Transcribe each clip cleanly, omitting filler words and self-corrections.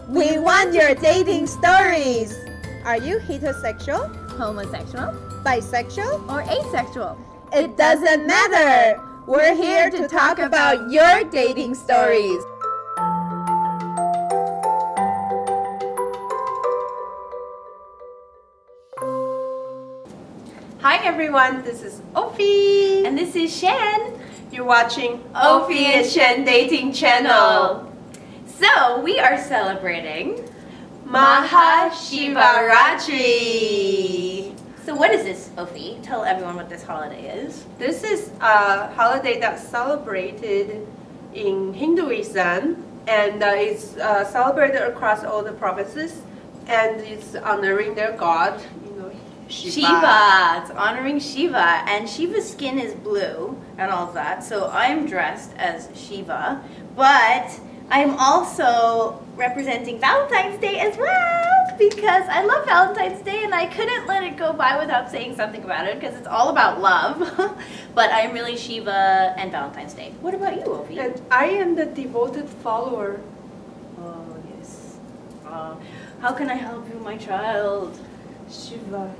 We want your dating stories! Are you heterosexual, Homosexual, bisexual, or asexual? It doesn't matter! We're here to talk about your dating stories! Hi everyone, this is Ophey! And this is Shan. You're watching Ophey and Shan Dating Channel. So, we are celebrating Mahashivaratri. So what is this, Ophey? Tell everyone what this holiday is. This is a holiday that's celebrated in Hinduism, and it's celebrated across all the provinces, and it's honoring their god, Shiva. It's honoring Shiva, and Shiva's skin is blue and all of that, so I'm dressed as Shiva, but I'm also representing Valentine's Day as well, because I love Valentine's Day and I couldn't let it go by without saying something about it, because it's all about love. But I'm really Shiva and Valentine's Day. What about you, Ophey? And I am the devoted follower. Oh, yes. How can I help you, my child? Shiva,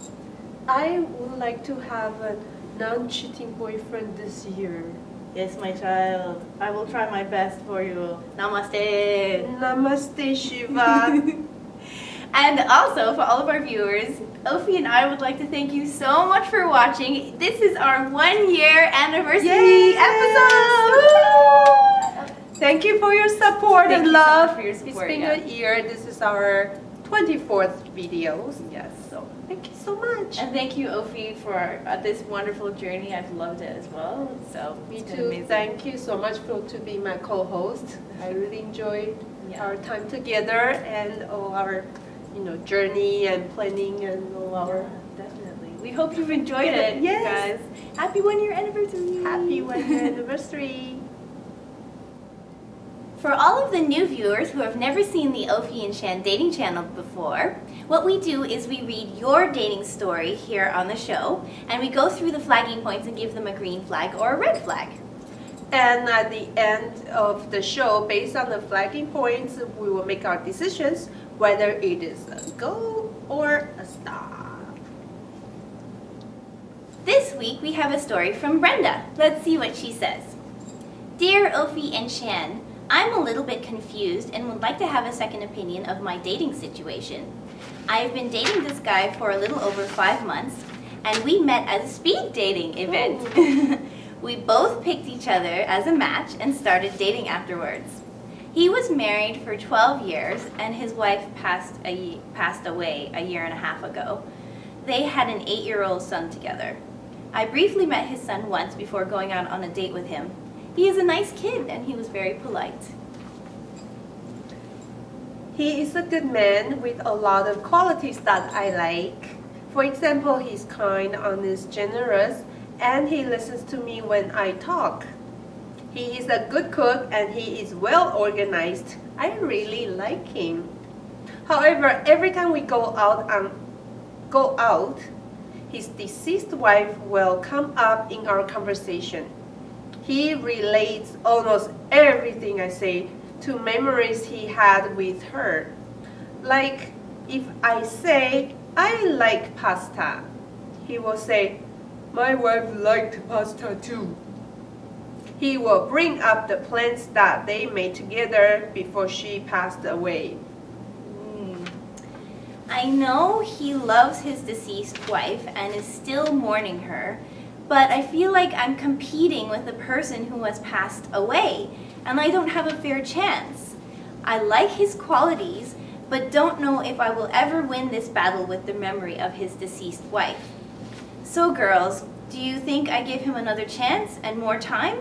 I would like to have a non-cheating boyfriend this year. Yes, my child. I will try my best for you. Namaste. Namaste, Shiva. And also, for all of our viewers, Ophey and I would like to thank you so much for watching. This is our 1-year anniversary episode. Thank you for your support and love. So for your support, it's been a year. This is our 24th videos. Yes. So thank you so much. And thank you, Ophey, for this wonderful journey. I've loved it as well. So me it's been too. amazing. Thank you so much to be my co-host. I really enjoyed our time together and all our journey and planning and all our. Definitely. We hope you've enjoyed it, yes. guys. Happy 1-year anniversary. Happy 1-year anniversary. For all of the new viewers who have never seen the Ophey and Shan dating channel before, what we do is we read your dating story here on the show, and we go through the flagging points and give them a green flag or a red flag. And at the end of the show, based on the flagging points, we will make our decisions whether it is a go or a stop. This week we have a story from Brenda. Let's see what she says. Dear Ophey and Shan, I'm a little bit confused and would like to have a second opinion of my dating situation. I've been dating this guy for a little over 5 months, and we met at a speed dating event. We both picked each other as a match and started dating afterwards. He was married for 12 years, and his wife passed away a year and a half ago. They had an 8-year-old son together. I briefly met his son once before going out on a date with him. He is a nice kid, and he was very polite. He is a good man with a lot of qualities that I like. For example, he's kind, honest, generous, and he listens to me when I talk. He is a good cook and he is well organized. I really like him. However, every time we go out, his deceased wife will come up in our conversation. He relates almost everything I say to memories he had with her. Like, if I say, I like pasta, he will say, my wife liked pasta too. He will bring up the plans that they made together before she passed away. I know he loves his deceased wife and is still mourning her, but I feel like I'm competing with the person who has passed away, and I don't have a fair chance. I like his qualities, but don't know if I will ever win this battle with the memory of his deceased wife. So girls, do you think I give him another chance and more time?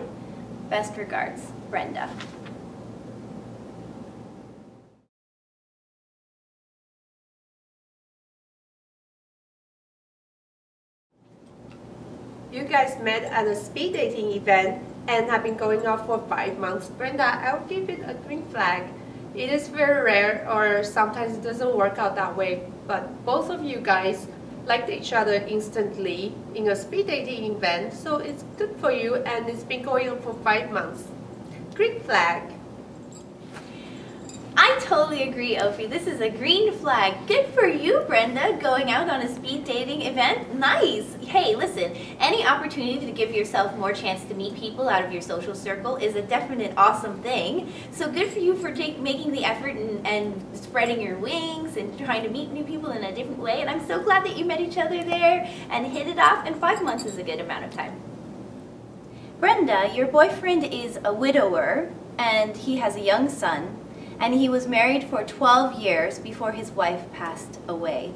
Best regards, Brenda. You guys met at a speed dating event and have been going out for 5 months. Brenda, I'll give it a green flag. It is very rare, or sometimes it doesn't work out that way, but both of you guys liked each other instantly in a speed dating event, so it's good for you, and it's been going on for 5 months. Green flag. I totally agree, Ophie. This is a green flag. Good for you, Brenda, going out on a speed dating event. Nice. Hey, listen, any opportunity to give yourself more chance to meet people out of your social circle is a definite awesome thing. So good for you for making the effort and spreading your wings and trying to meet new people in a different way. And I'm so glad that you met each other there and hit it off, and 5 months is a good amount of time. Brenda, your boyfriend is a widower and he has a young son, and he was married for 12 years before his wife passed away.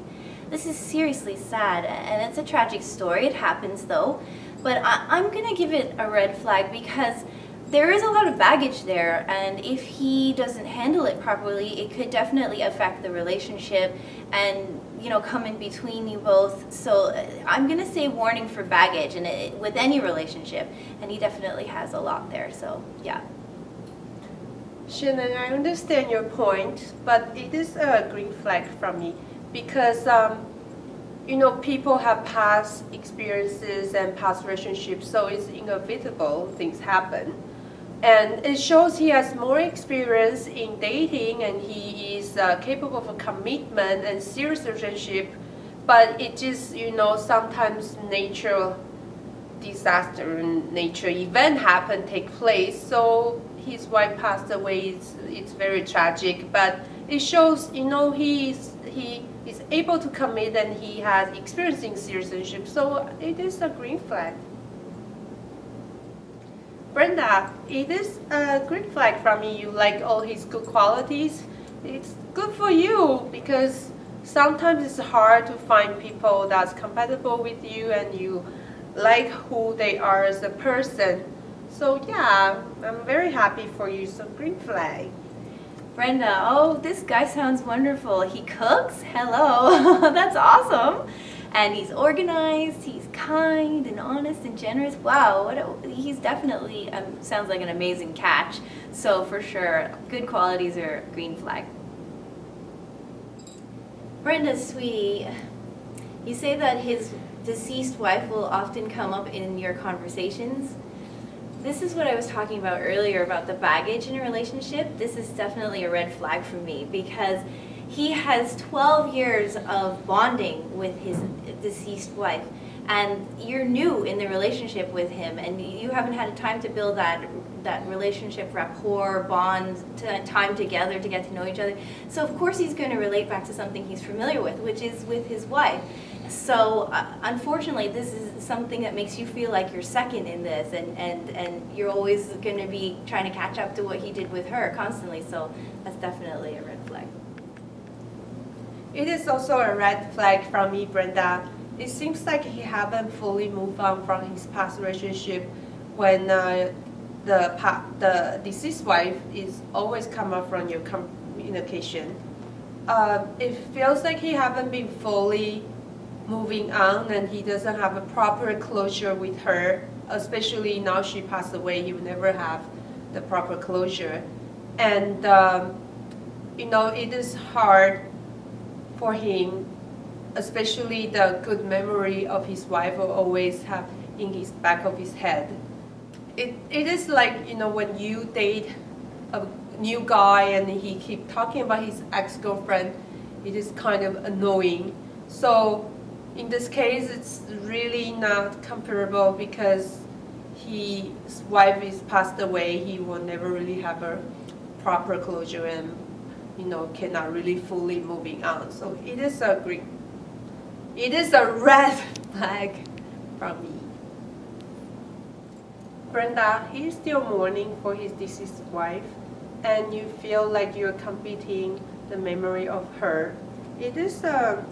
This is seriously sad, and it's a tragic story. It happens though, but I'm gonna give it a red flag because there is a lot of baggage there, and if he doesn't handle it properly, it could definitely affect the relationship and, you know, come in between you both. So I'm gonna say warning for baggage and with any relationship, and he definitely has a lot there, so yeah. Shannon, I understand your point, but it is a green flag from me because, you know, people have past experiences and past relationships, so it's inevitable things happen. And it shows he has more experience in dating and he is capable of a commitment and serious relationship, but it just, you know, sometimes natural disaster and nature event happen, take place, so his wife passed away. It's very tragic, but it shows, you know, he is able to commit and he has experience in serious relationship, so it is a green flag. Brenda, it is a green flag from me. You like all his good qualities. It's good for you because sometimes it's hard to find people that's compatible with you and you like who they are as a person. So yeah, I'm very happy for you, so green flag. Brenda, oh, this guy sounds wonderful. He cooks? Hello, that's awesome. And he's organized, he's kind and honest and generous. Wow, he's definitely, sounds like an amazing catch. So for sure, good qualities are green flag. Brenda, sweetie, you say that his deceased wife will often come up in your conversations. This is what I was talking about earlier about the baggage in a relationship. This is definitely a red flag for me because he has 12 years of bonding with his deceased wife, and you're new in the relationship with him, and you haven't had time to build that relationship rapport, bond, time together to get to know each other. So of course he's going to relate back to something he's familiar with, which is with his wife. So unfortunately, this is something that makes you feel like you're second in this, and you're always going to be trying to catch up to what he did with her constantly. So that's definitely a red flag. It is also a red flag from me, Brenda. It seems like he haven't fully moved on from his past relationship when the deceased wife is always come up from your communication. It feels like he haven't been fully moving on and he doesn't have a proper closure with her, especially now she passed away, he will never have the proper closure. And you know, it is hard for him, especially the good memory of his wife will always have in his back of his head. It is like, you know, when you date a new guy and he keep talking about his ex-girlfriend, it is kind of annoying. So in this case, it's really not comparable because his wife is passed away. He will never really have a proper closure and, you know, cannot really fully moving on. So it is a red flag from me. Brenda, he is still mourning for his deceased wife, and you feel like you're competing the memory of her. It is a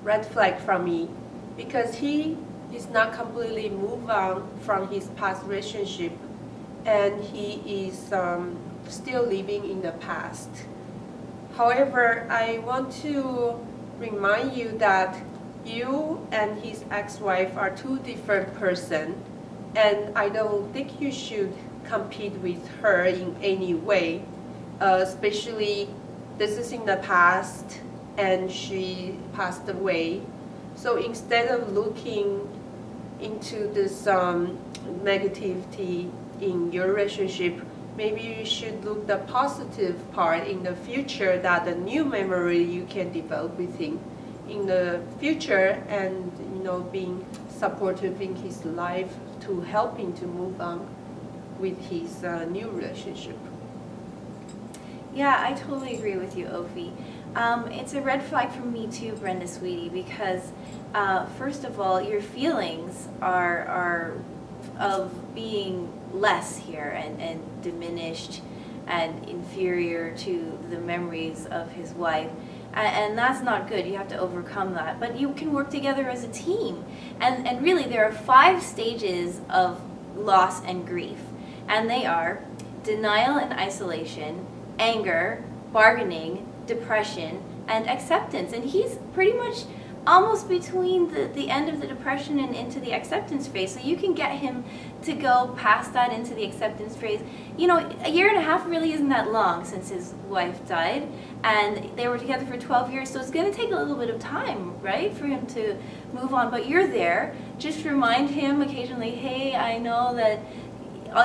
red flag from me because he is not completely moved on from his past relationship, and he is still living in the past. However, I want to remind you that you and his ex-wife are two different persons, and I don't think you should compete with her in any way, especially this is in the past and she passed away. So instead of looking into this negativity in your relationship, maybe you should look the positive part in the future, that the new memory you can develop with him in the future, and being supportive in his life to help him to move on with his new relationship. Yeah, I totally agree with you, Ophie. It's a red flag for me too, Brenda Sweetie, because first of all, your feelings are of being less here and diminished and inferior to the memories of his wife. And that's not good. You have to overcome that. But you can work together as a team. And really, there are 5 stages of loss and grief. And they are denial and isolation, anger, bargaining, depression, and acceptance. And he's pretty much almost between the end of the depression and into the acceptance phase. So you can get him to go past that into the acceptance phase. A 1.5 years really isn't that long since his wife died. And they were together for 12 years, so it's going to take a little bit of time, right, for him to move on. But you're there. Just remind him occasionally, hey, I know that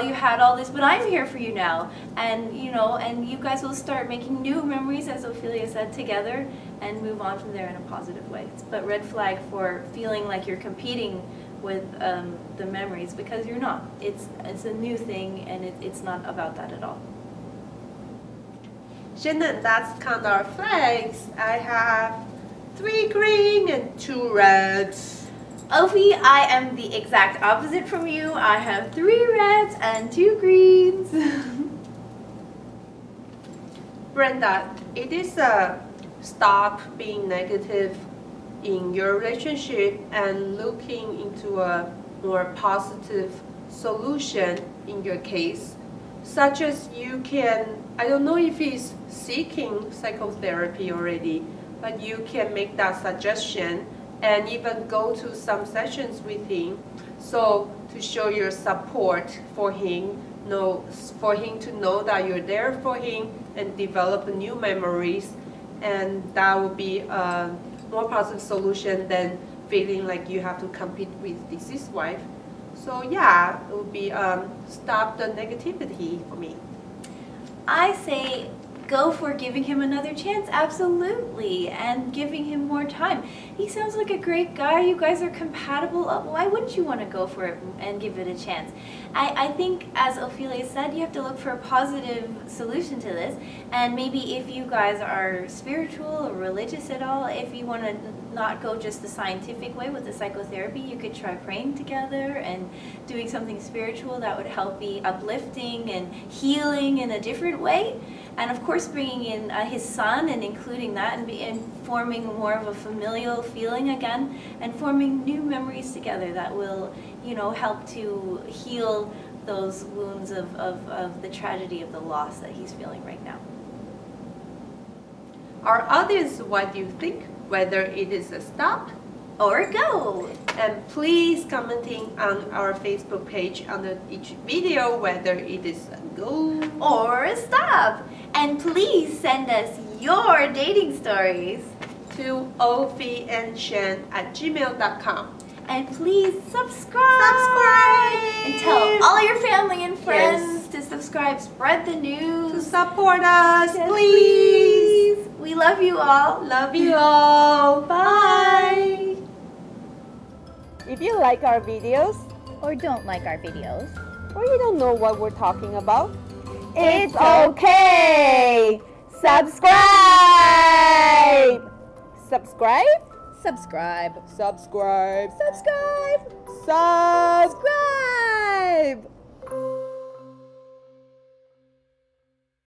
you had all this, but I'm here for you now. And, and you guys will start making new memories, as Ophelia said, together, and move on from there in a positive way. But red flag for feeling like you're competing with the memories, because you're not. It's a new thing, and it's not about that at all. Shannon, that's kind of our flags. I have 3 green and 2 reds. Ophie, I am the exact opposite from you. I have 3 reds and 2 greens. Brenda, it is a stop being negative in your relationship and looking into a more positive solution in your case, such as you can, I don't know if he's seeking psychotherapy already, but you can make that suggestion and even go to some sessions with him, so to show your support for him, for him to know that you're there for him and develop new memories, and that would be a more positive solution than feeling like you have to compete with deceased wife. So yeah, it would be stop the negativity for me. I say go for giving him another chance, absolutely, and giving him more time. He sounds like a great guy. You guys are compatible. Why wouldn't you want to go for it and give it a chance? I think, as Ophelia said, you have to look for a positive solution to this, and maybe if you guys are spiritual or religious at all, if you want to not go just the scientific way with the psychotherapy, you could try praying together and doing something spiritual that would help be uplifting and healing in a different way. And of course, bringing in his son and including that, and forming more of a familial feeling again, and forming new memories together that will, help to heal those wounds of the tragedy of the loss that he's feeling right now. Our audience, what do you think? Whether it is a stop or a go? And please commenting on our Facebook page under each video whether it is a go or a stop. And please send us your dating stories to opheyandshan@gmail.com. And please subscribe! And tell all your family and friends to subscribe. Spread the news. To support us, yes, please. We love you all. Love you all. Bye. If you like our videos, or don't like our videos, or you don't know what we're talking about, it's okay. Subscribe. Subscribe? Subscribe. Subscribe. Subscribe. Subscribe.